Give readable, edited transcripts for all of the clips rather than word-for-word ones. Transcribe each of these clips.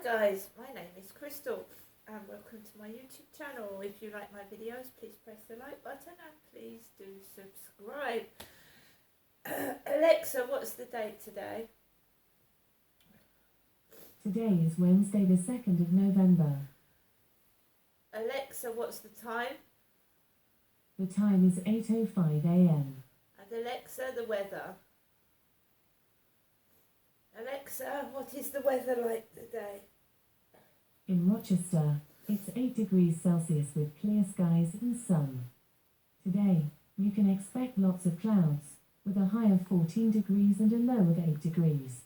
guys, my name is Crystal and welcome to my YouTube channel. If you like my videos, please press the like button and please do subscribe. Alexa, what's the date today? Today is Wednesday the 2nd of November. Alexa, what's the time? The time is 8:05 a.m. And Alexa, the weather. Alexa, what is the weather like today? In Rochester, it's 8 degrees Celsius with clear skies and sun. Today, you can expect lots of clouds, with a high of 14 degrees and a low of 8 degrees.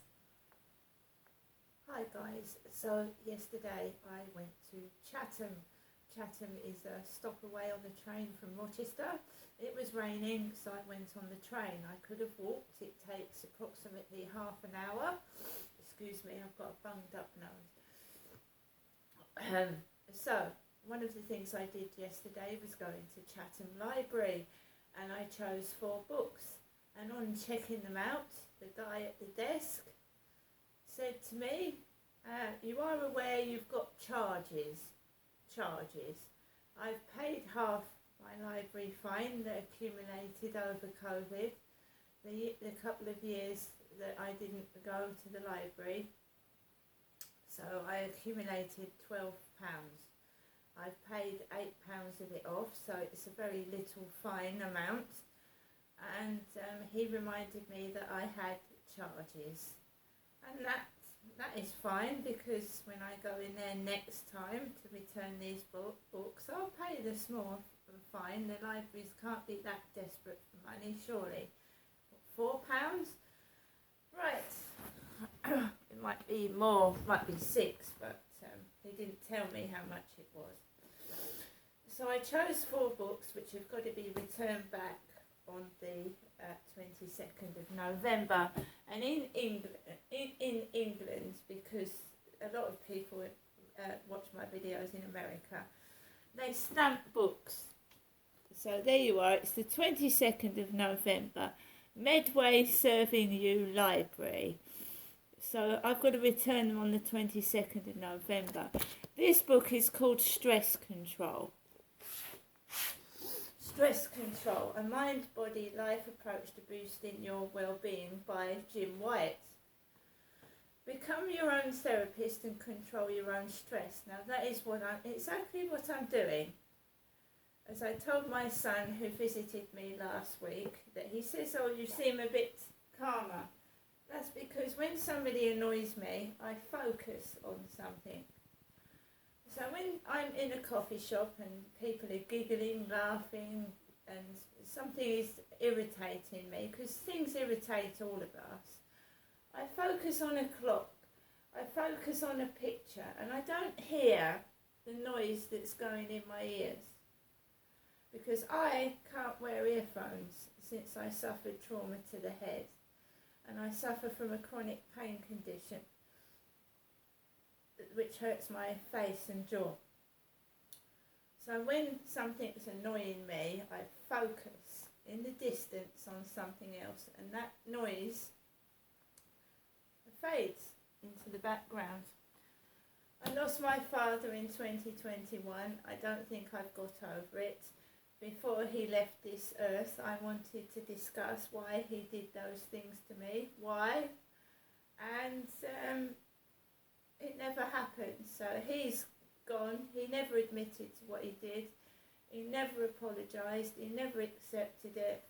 Hi guys, so yesterday I went to Chatham. Chatham is a stop away on the train from Rochester. It was raining, so I went on the train. I could have walked. It takes approximately half an hour. Excuse me, I've got a bunged up nose. So, one of the things I did yesterday was going to Chatham Library, and I chose 4 books. And on checking them out, the guy at the desk said to me, you are aware you've got charges. I've paid half my library fine that accumulated over COVID, the couple of years that I didn't go to the library. So I accumulated £12. I've paid £8 of it off, so it's a very little fine amount. And he reminded me that I had charges, and that is fine, because when I go in there next time to return these books, I'll pay the small fine. The libraries can't be that desperate for money, surely. £4? Right. It might be more, might be 6, but he didn't tell me how much it was. So I chose 4 books which have got to be returned back on the 22nd of November. And in England, because a lot of people watch my videos in America, they stamp books. So there you are, it's the 22nd of November, Medway Serving You Library. So I've got to return them on the 22nd of November. This book is called Stress Control. Stress Control, a mind-body life approach to boosting your well-being by Jim White. Become your own therapist and control your own stress. Now that is exactly what I'm doing. As I told my son, who visited me last week, that he says, oh, you seem a bit calmer. That's because when somebody annoys me, I focus on something. So when I'm in a coffee shop and people are giggling, laughing, and something is irritating me, because things irritate all of us, I focus on a clock, I focus on a picture, and I don't hear the noise that's going in my ears. Because I can't wear earphones since I suffered trauma to the head, and I suffer from a chronic pain condition which hurts my face and jaw. So when something's annoying me, I focus in the distance on something else, and that noise fades into the background. I lost my father in 2021. I don't think I've got over it. Before he left this earth, I wanted to discuss why he did those things to me. Why? And it never happened. So he's gone. He never admitted to what he did. He never apologised. He never accepted it.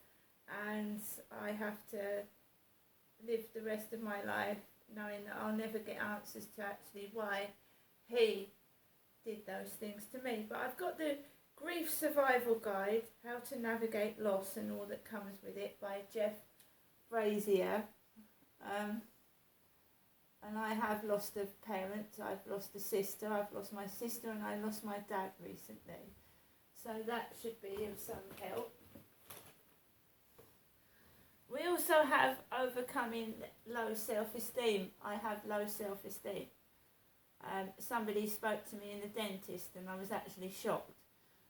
And I have to live the rest of my life knowing that I'll never get answers to actually why he did those things to me. But I've got the Grief Survival Guide, How to Navigate Loss and All That Comes With It, by Jeff Brazier. And I have lost a parent, I've lost a sister, I've lost my sister, and I lost my dad recently. So that should be of some help. We also have overcoming low self-esteem. I have low self-esteem. Somebody spoke to me in the dentist and I was actually shocked.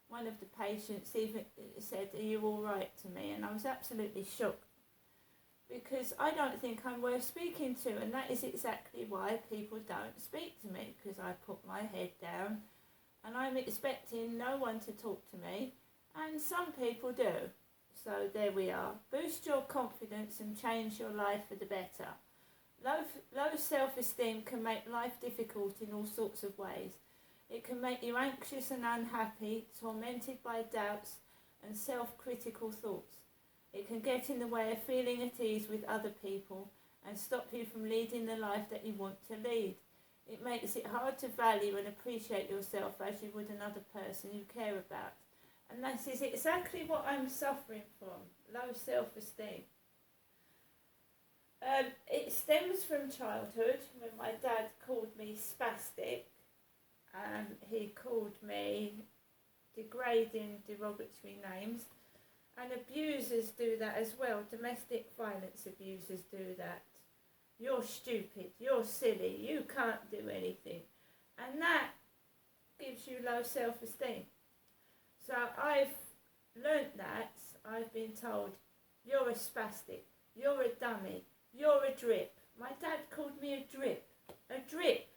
One of the patients even said, are you all right, to me? And I was absolutely shocked, because I don't think I'm worth speaking to, and that is exactly why people don't speak to me, because I put my head down and I'm expecting no one to talk to me, and some people do. So there we are. Boost your confidence and change your life for the better. Low self-esteem can make life difficult in all sorts of ways. It can make you anxious and unhappy, tormented by doubts and self-critical thoughts. It can get in the way of feeling at ease with other people and stop you from leading the life that you want to lead. It makes it hard to value and appreciate yourself as you would another person you care about. And that is exactly what I'm suffering from, low self-esteem. It stems from childhood, when my dad called me spastic, and he called me degrading, derogatory names. And abusers do that as well. Domestic violence abusers do that. You're stupid, you're silly, you can't do anything. And that gives you low self-esteem. So I've learnt that. I've been told, you're a spastic, you're a dummy, you're a drip. My dad called me a drip. A drip.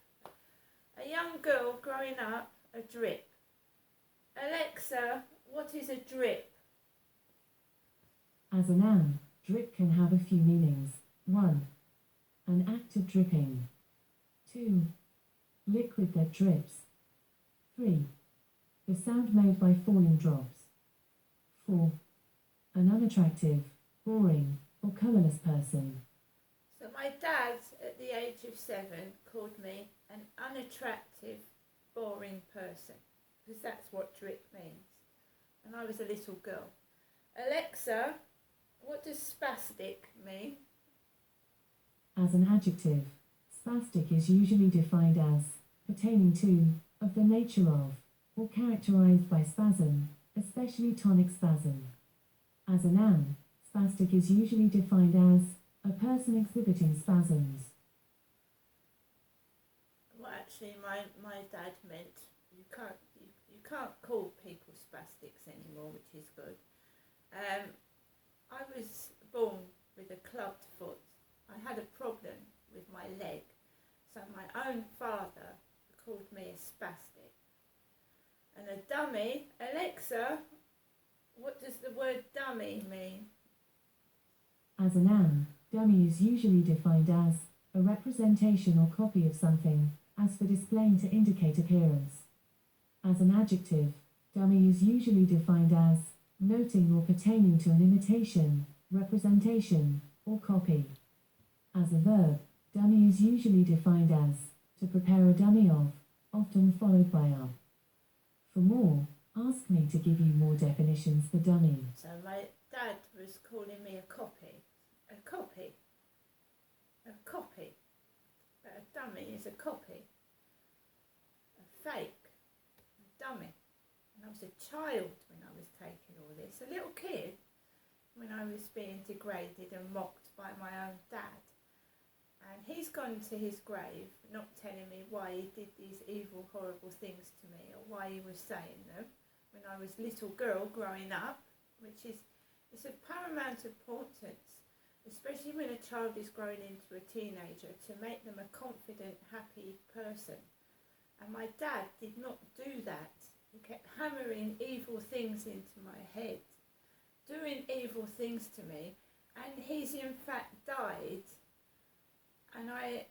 A young girl growing up, a drip. Alexa, what is a drip? As a noun, drip can have a few meanings. 1. An act of dripping. 2. Liquid that drips. 3. The sound made by falling drops. 4. An unattractive, boring, or colourless person. So my dad, at the age of 7, called me an unattractive, boring person, because that's what drip means. And I was a little girl. Alexa, what does spastic mean? As an adjective, spastic is usually defined as pertaining to, of the nature of, or characterized by spasm, especially tonic spasm. As a noun, spastic is usually defined as a person exhibiting spasms. Well, actually, my dad meant you can't call people spastics anymore, which is good. I was born with a clubbed foot. I had a problem with my leg, so my own father called me a spastic. And a dummy, Alexa, what does the word dummy mean? As a noun, dummy is usually defined as a representation or copy of something, as for displaying to indicate appearance. As an adjective, dummy is usually defined as noting or pertaining to an imitation, representation, or copy. As a verb, dummy is usually defined as to prepare a dummy of, often followed by a. For more, ask me to give you more definitions for dummy. So my dad was calling me a copy. A copy. A copy. But a dummy is a copy. A fake. A dummy. And I was a child when I was taking all this. A little kid when I was being degraded and mocked by my own dad. And he's gone to his grave not telling me why he did these evil, horrible things to me or why he was saying them when I was a little girl growing up, which is it's of paramount importance, especially when a child is growing into a teenager, to make them a confident, happy person. And my dad did not do that. He kept hammering evil things into my head, doing evil things to me, and he's in fact died, and I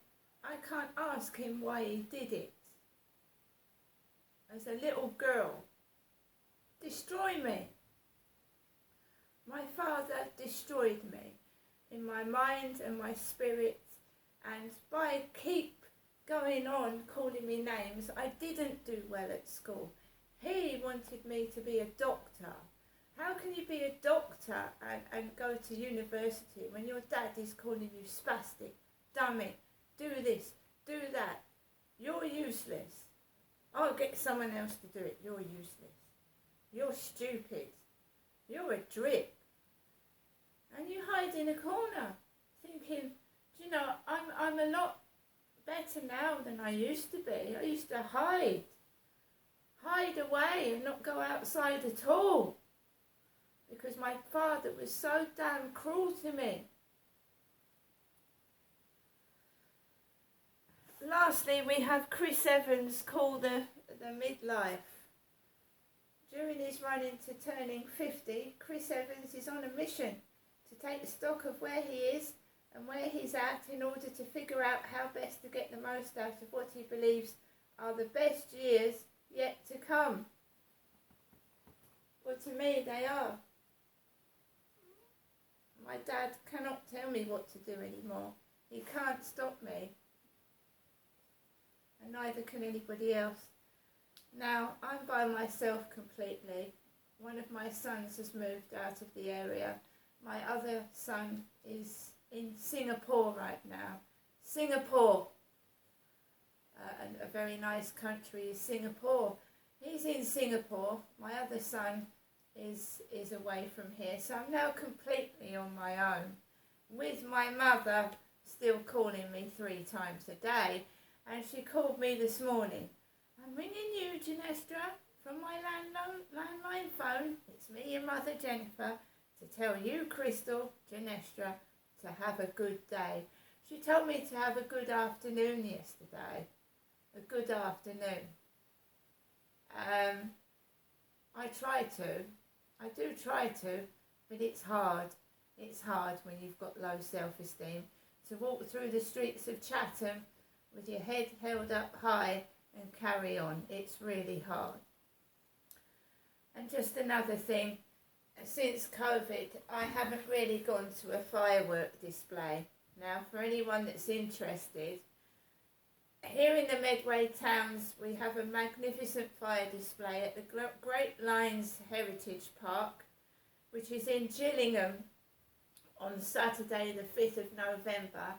can't ask him why he did it. As a little girl, destroy me. My father destroyed me in my mind and my spirit, and by keep going on calling me names, I didn't do well at school. He wanted me to be a doctor. How can you be a doctor and go to university when your dad is calling you spastic, dummy, do this, do that? You're useless. I'll get someone else to do it. You're useless. You're stupid. You're a drip. And you hide in a corner thinking, do you know, I'm a lot better now than I used to be. I used to hide away and not go outside at all, because my father was so damn cruel to me. lastly, we have Chris Evans call the midlife. During his run into turning 50, Chris Evans is on a mission to take stock of where he is and where he's at in order to figure out how best to get the most out of what he believes are the best years yet to come. Well, to me, they are. My dad cannot tell me what to do anymore. He can't stop me. And neither can anybody else. Now, I'm by myself completely. One of my sons has moved out of the area. My other son is in Singapore right now. Singapore. And a very nice country is Singapore. He's in Singapore. My other son is away from here. So I'm now completely on my own. With my mother still calling me 3 times a day. And she called me this morning. I'm ringing you, Ginestra, from my landline phone. It's me, your mother, Jennifer, to tell you, Crystal, Ginestra, to have a good day. She told me to have a good afternoon yesterday. A good afternoon. I try to. I do try to, but it's hard. It's hard when you've got low self-esteem to walk through the streets of Chatham with your head held up high and carry on. It's really hard. And just another thing, since COVID, I haven't really gone to a firework display. Now, for anyone that's interested, here in the Medway Towns, we have a magnificent fire display at the Great Lines Heritage Park, which is in Gillingham on Saturday the 5th of November,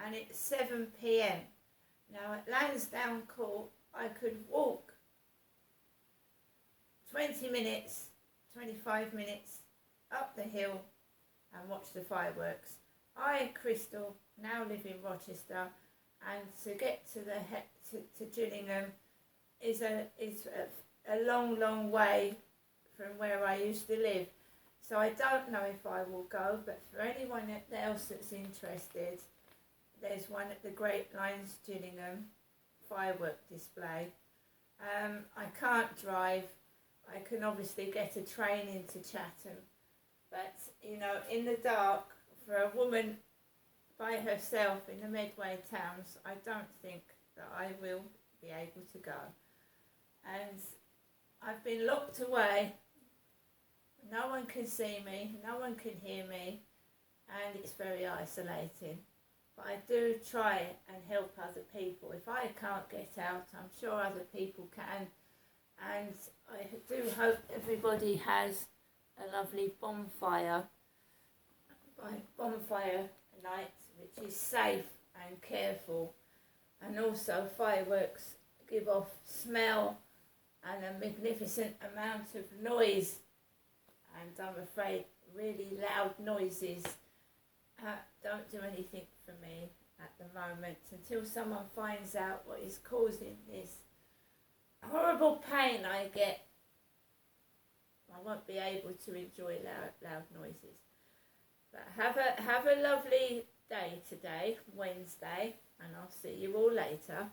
and it's 7 p.m. Now at Lansdowne Court, I could walk 20 minutes, 25 minutes up the hill and watch the fireworks. I, Crystal, now live in Rochester, and to get to to Gillingham is a long, long way from where I used to live. So I don't know if I will go, but for anyone else that's interested, there's one at the Great Lines Gillingham firework display. I can't drive. I can obviously get a train into Chatham, but you know, in the dark, for a woman by herself in the Medway Towns, I don't think that I will be able to go. And I've been locked away. No one can see me, no one can hear me, and it's very isolating. But I do try and help other people. If I can't get out, I'm sure other people can. And I do hope everybody has a lovely bonfire night, which is safe and careful. And also fireworks give off smell and a magnificent amount of noise. And I'm afraid really loud noises don't do anything for me at the moment until someone finds out what is causing this horrible pain I get. I won't be able to enjoy loud noises. But have a lovely day today, Wednesday, and I'll see you all later.